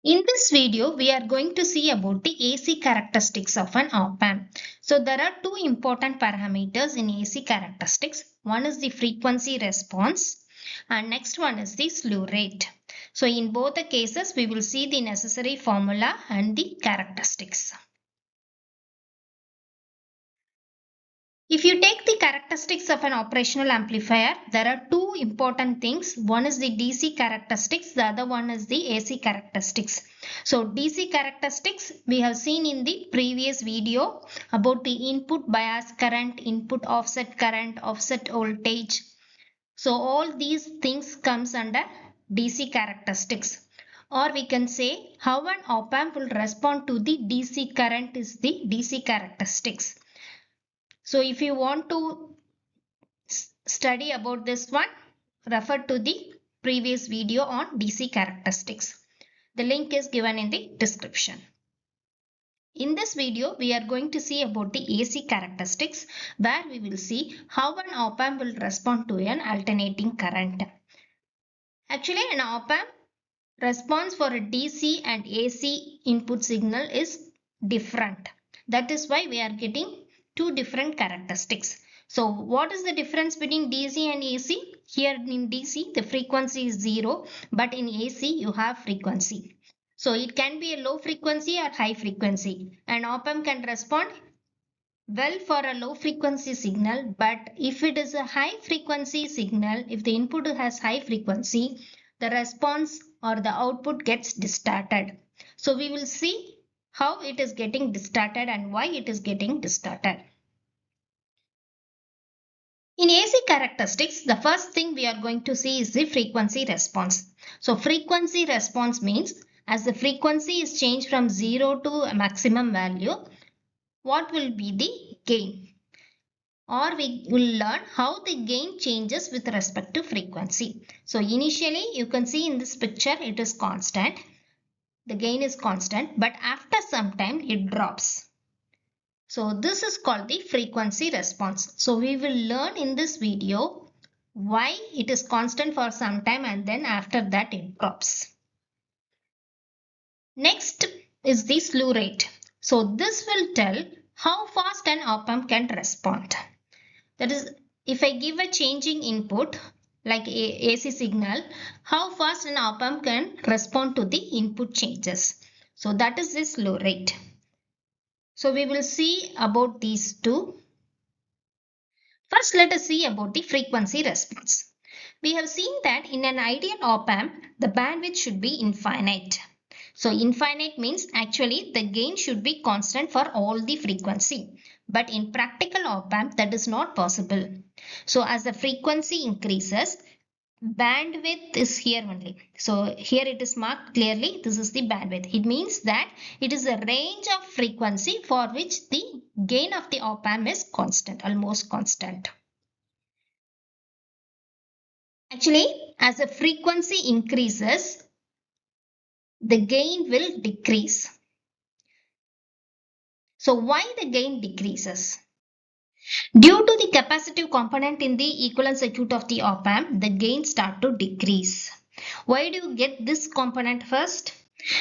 In this video, we are going to see about the AC characteristics of an op-amp. So there are two important parameters in AC characteristics. One is the frequency response and next one is the slew rate. So in both the cases, we will see the necessary formula and the characteristics. If you take the characteristics of an operational amplifier, there are two important things. One is the DC characteristics, the other one is the AC characteristics. So DC characteristics we have seen in the previous video about the input bias current, input offset current, offset voltage. So all these things comes under DC characteristics. Or we can say how an op amp will respond to the DC current is the DC characteristics. So if you want to study about this one, refer to the previous video on DC characteristics. The link is given in the description. In this video, we are going to see about the AC characteristics where we will see how an op amp will respond to an alternating current. Actually, an op amp response for a DC and AC input signal is different. That is why we are getting two different characteristics. So what is the difference between DC and AC? Here in DC the frequency is 0, but in AC you have frequency. So it can be a low frequency or high frequency. An op amp can respond well for a low frequency signal, but if it is a high frequency signal, if the input has high frequency, the response or the output gets distorted. So we will see how it is getting distorted and why it is getting distorted. In AC characteristics, the first thing we are going to see is the frequency response. So frequency response means as the frequency is changed from 0 to a maximum value, what will be the gain? Or we will learn how the gain changes with respect to frequency. So initially you can see in this picture it is constant. The gain is constant, but after some time it drops. So this is called the frequency response. So we will learn in this video why it is constant for some time and then after that it drops. Next is the slew rate. So this will tell how fast an op amp can respond. That is, if I give a changing input like AC signal, how fast an op amp can respond to the input changes. So that is the slew rate. So we will see about these two. First, let us see about the frequency response. We have seen that in an ideal op amp, the bandwidth should be infinite. So infinite means actually the gain should be constant for all the frequency. But in practical op amp, that is not possible. So as the frequency increases, bandwidth is here only. So here it is marked clearly, this is the bandwidth. It means that it is a range of frequency for which the gain of the op amp is constant, almost constant. Actually, as the frequency increases, the gain will decrease. So why the gain decreases? Due to the capacitive component in the equivalent circuit of the op amp, the gain start to decrease. Why do you get this component first?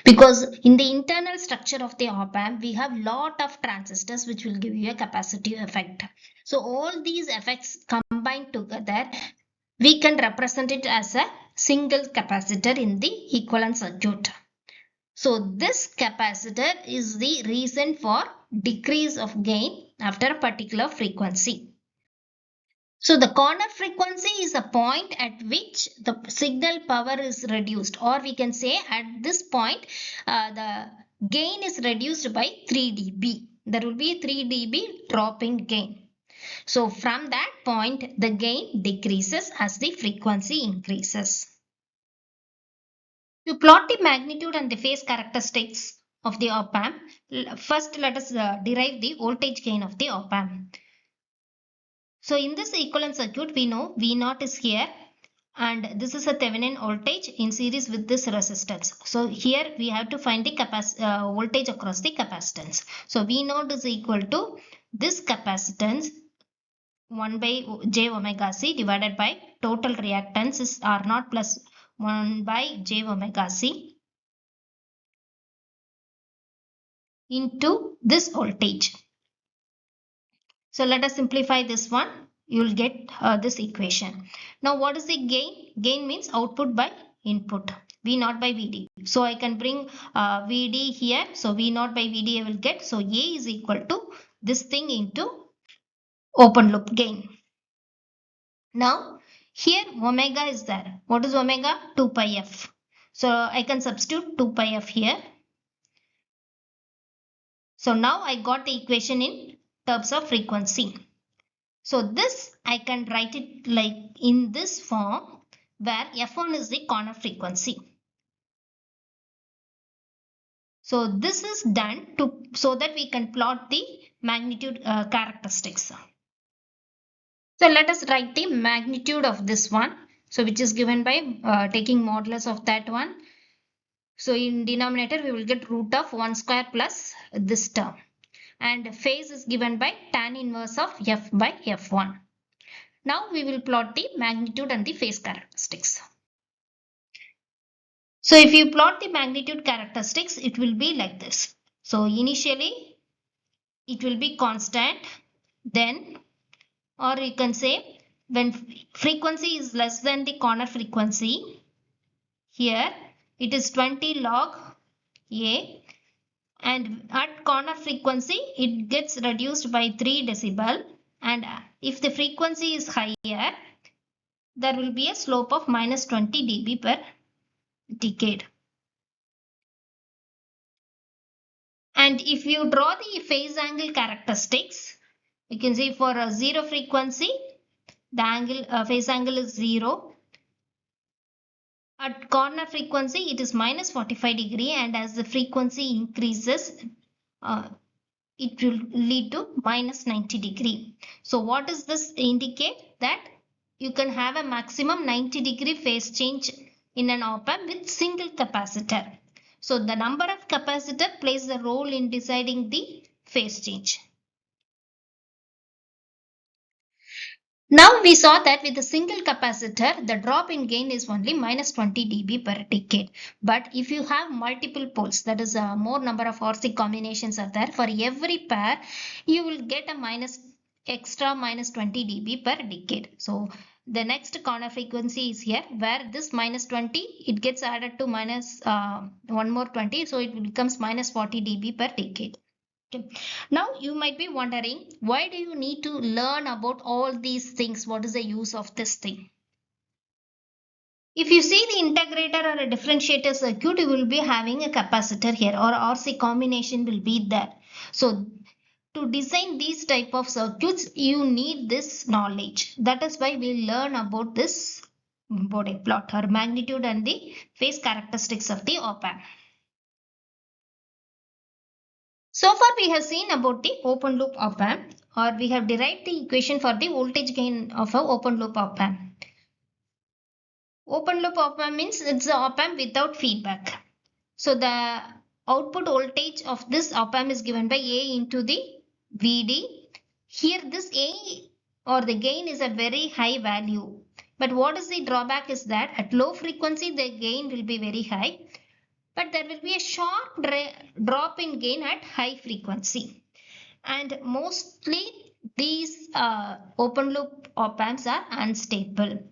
Because in the internal structure of the op amp, we have lot of transistors which will give you a capacitive effect. So all these effects combined together, we can represent it as a single capacitor in the equivalent circuit. So this capacitor is the reason for decrease of gain after a particular frequency. So the corner frequency is a point at which the signal power is reduced, or we can say at this point the gain is reduced by 3 dB. There will be a 3 dB drop in gain. So from that point the gain decreases as the frequency increases. To plot the magnitude and the phase characteristics of the op amp, first let us derive the voltage gain of the op amp. So in this equivalent circuit, we know V0 is here and this is a Thevenin voltage in series with this resistance. So here we have to find the voltage across the capacitance. So V0 is equal to this capacitance 1 by j omega c divided by total reactance is R0 plus 1 by j omega c. into this voltage. So let us simplify this one. You will get this equation. Now what is the gain? Gain means output by input. V naught by Vd. So I can bring Vd here. So V naught by Vd I will get. So A is equal to this thing into open loop gain. Now here omega is there. What is omega? 2 pi f. So I can substitute 2 pi f here. So now I got the equation in terms of frequency. So this I can write it like in this form where F1 is the corner frequency. So this is done so that we can plot the magnitude characteristics. So let us write the magnitude of this one. So which is given by taking modulus of that one. So in denominator we will get root of 1 square plus this term. And phase is given by tan inverse of F by F1. Now we will plot the magnitude and the phase characteristics. So if you plot the magnitude characteristics, it will be like this. So initially it will be constant, then, or you can say when frequency is less than the corner frequency, here it is 20 log A, and at corner frequency it gets reduced by 3 decibel, and if the frequency is higher, there will be a slope of minus 20 dB per decade. And if you draw the phase angle characteristics, you can see for a zero frequency, the angle phase angle is 0. At corner frequency, it is minus 45 degree, and as the frequency increases, it will lead to minus 90 degree. So what does this indicate? That you can have a maximum 90 degree phase change in an op-amp with single capacitor. So the number of capacitor plays a role in deciding the phase change. Now we saw that with a single capacitor, the drop in gain is only minus 20 dB per decade. But if you have multiple poles, that is more number of RC combinations are there, for every pair, you will get a extra minus 20 dB per decade. So the next corner frequency is here, where this minus 20, it gets added to minus one more 20. So it becomes minus 40 dB per decade. Okay. Now you might be wondering, why do you need to learn about all these things? What is the use of this thing? If you see the integrator or a differentiator circuit, you will be having a capacitor here, or RC combination will be there. So to design these type of circuits, you need this knowledge. That is why we learn about this body plot or magnitude and the phase characteristics of the op-amp. So far we have seen about the open loop op-amp, or we have derived the equation for the voltage gain of a open loop op-amp. Open loop op-amp means it's an op-amp without feedback. So the output voltage of this op-amp is given by A into the Vd. Here this A or the gain is a very high value. But what is the drawback is that at low frequency the gain will be very high, but there will be a sharp drop in gain at high frequency. And mostly these open loop op-amps are unstable.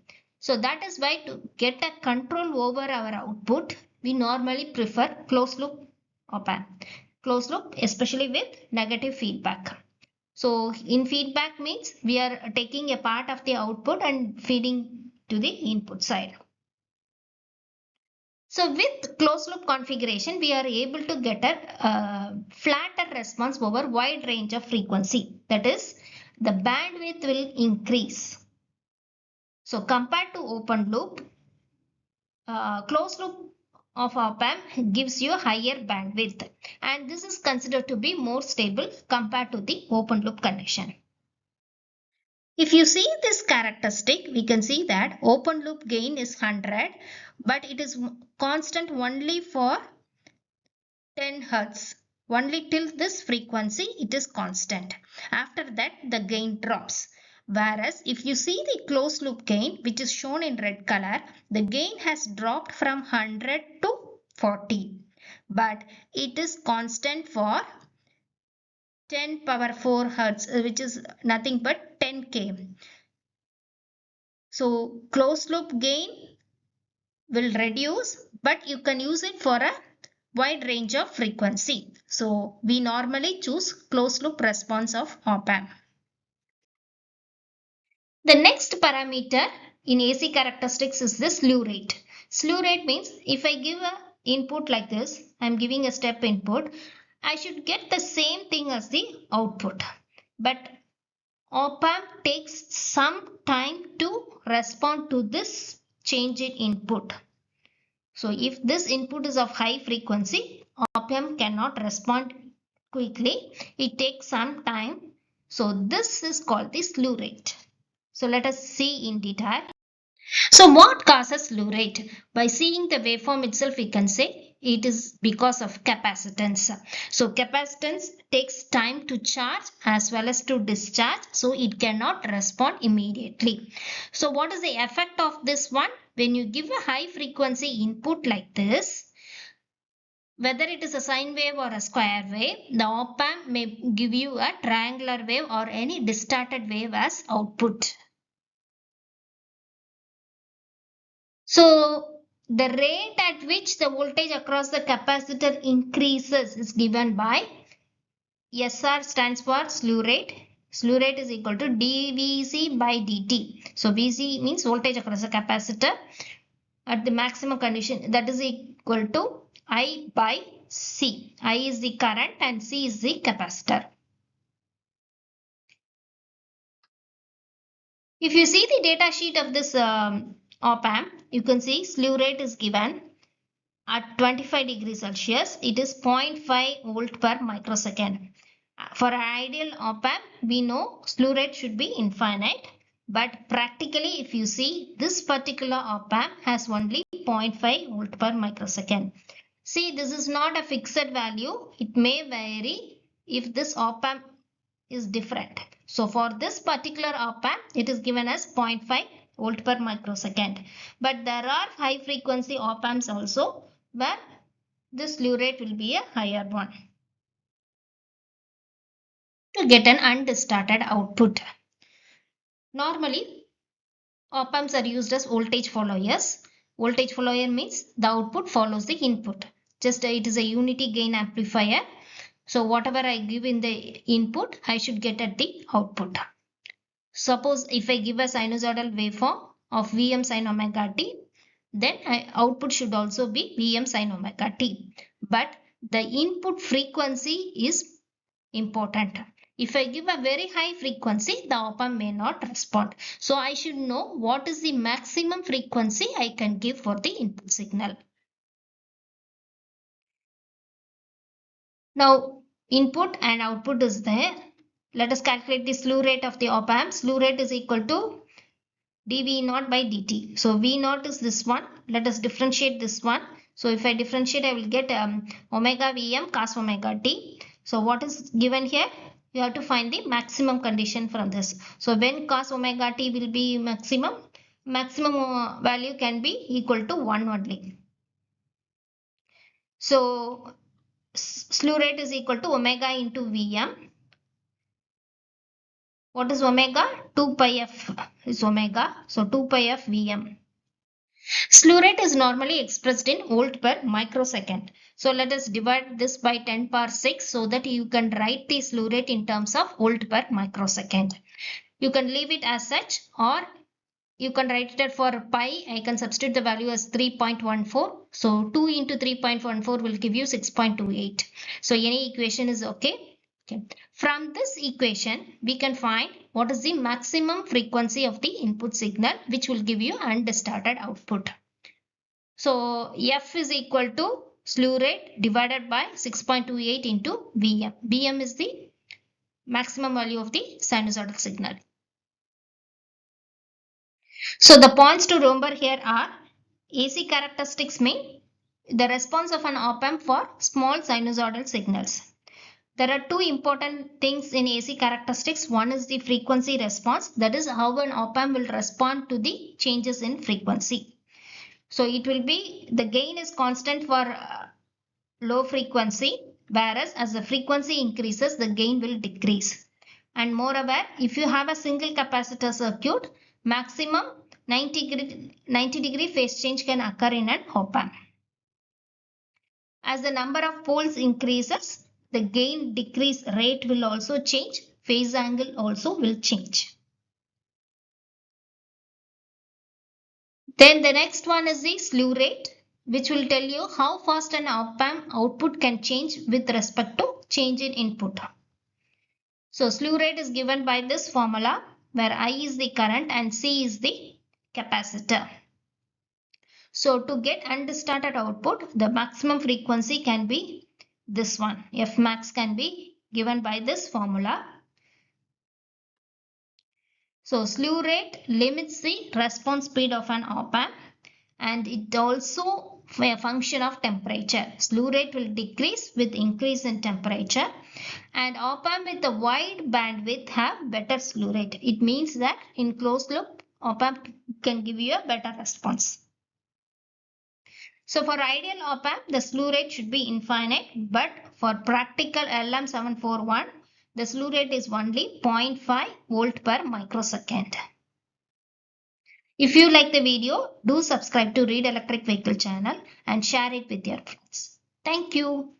So that is why to get a control over our output, we normally prefer closed loop op-amp. Closed loop, especially with negative feedback. So in feedback means we are taking a part of the output and feeding to the input side. So with closed loop configuration, we are able to get a flatter response over wide range of frequency. That is, the bandwidth will increase. So compared to open loop, closed loop of op-amp gives you a higher bandwidth, and this is considered to be more stable compared to the open loop condition. If you see this characteristic, we can see that open loop gain is 100, but it is constant only for 10 Hz. Only till this frequency it is constant. After that the gain drops. Whereas if you see the closed loop gain, which is shown in red color, the gain has dropped from 100 to 40. But it is constant for 10 power 4 hertz, which is nothing but 10k. So closed loop gain will reduce, but you can use it for a wide range of frequency. So we normally choose closed loop response of op-amp. The next parameter in AC characteristics is the slew rate. Slew rate means if I give a input like this, I am giving a step input, I should get the same thing as the output. But op-amp takes some time to respond to this change in input. So if this input is of high frequency, op-amp cannot respond quickly. It takes some time. So this is called the slew rate. So let us see in detail. So what causes slew rate? By seeing the waveform itself, we can say it is because of capacitance. So capacitance takes time to charge as well as to discharge. So it cannot respond immediately. So what is the effect of this one? When you give a high frequency input like this, whether it is a sine wave or a square wave, the op-amp may give you a triangular wave or any distorted wave as output. So the rate at which the voltage across the capacitor increases is given by SR stands for slew rate. Slew rate is equal to dVc by dt. So Vc means voltage across the capacitor at the maximum condition, that is equal to I by C. I is the current and C is the capacitor. If you see the data sheet of this op-amp, you can see slew rate is given at 25 degrees Celsius. It is 0.5 volt per microsecond. For an ideal op-amp, we know slew rate should be infinite. But practically, if you see, this particular op-amp has only 0.5 volt per microsecond. See, this is not a fixed value. It may vary if this op-amp is different. So for this particular op-amp, it is given as 0.5 volt per microsecond. But there are high frequency op-amps also where this slew rate will be a higher one. To get an undistorted output. Normally, op-amps are used as voltage followers. Voltage follower means the output follows the input. Just it is a unity gain amplifier. So whatever I give in the input, I should get at the output. Suppose if I give a sinusoidal waveform of Vm sin omega t, then output should also be Vm sin omega t. But the input frequency is important. If I give a very high frequency, the op-amp may not respond. So I should know what is the maximum frequency I can give for the input signal. Now input and output is there. Let us calculate the slew rate of the op-amp. Slew rate is equal to dV0 by dt. So V0 is this one. Let us differentiate this one. So if I differentiate, I will get omega Vm cos omega t. So what is given here? You have to find the maximum condition from this. So when cos omega t will be maximum value can be equal to 1 only. So slew rate is equal to omega into Vm. What is omega? 2 pi f is omega. So 2 pi f Vm. Slew rate is normally expressed in volt per microsecond. So let us divide this by 10 power 6 so that you can write the slew rate in terms of volt per microsecond. You can leave it as such, or you can write it for pi. I can substitute the value as 3.14. So 2 into 3.14 will give you 6.28. So any equation is okay. From this equation, we can find what is the maximum frequency of the input signal, which will give you undistorted output. So F is equal to slew rate divided by 6.28 into Vm. Vm is the maximum value of the sinusoidal signal. So the points to remember here are AC characteristics mean the response of an op-amp for small sinusoidal signals. There are two important things in AC characteristics. One is the frequency response, that is how an op-amp will respond to the changes in frequency. So it will be, the gain is constant for low frequency Whereas as the frequency increases, the gain will decrease. And moreover, if you have a single capacitor circuit, maximum 90-degree phase change can occur in an op-amp. As the number of poles increases, the gain decrease rate will also change, phase angle also will change. Then the next one is the slew rate, which will tell you how fast an op-amp output can change with respect to change in input. So slew rate is given by this formula, where I is the current and C is the capacitor. So to get undistorted output, the maximum frequency can be this one. F max can be given by this formula. So slew rate limits the response speed of an op-amp, and it also a function of temperature. Slew rate will decrease with increase in temperature, and op-amp with a wide bandwidth have better slew rate. It means that in closed loop, op-amp can give you a better response. So for ideal op-amp, the slew rate should be infinite, but for practical LM741, the slew rate is only 0.5 volt per microsecond. If you like the video, do subscribe to Read Electric Vehicle channel and share it with your friends. Thank you.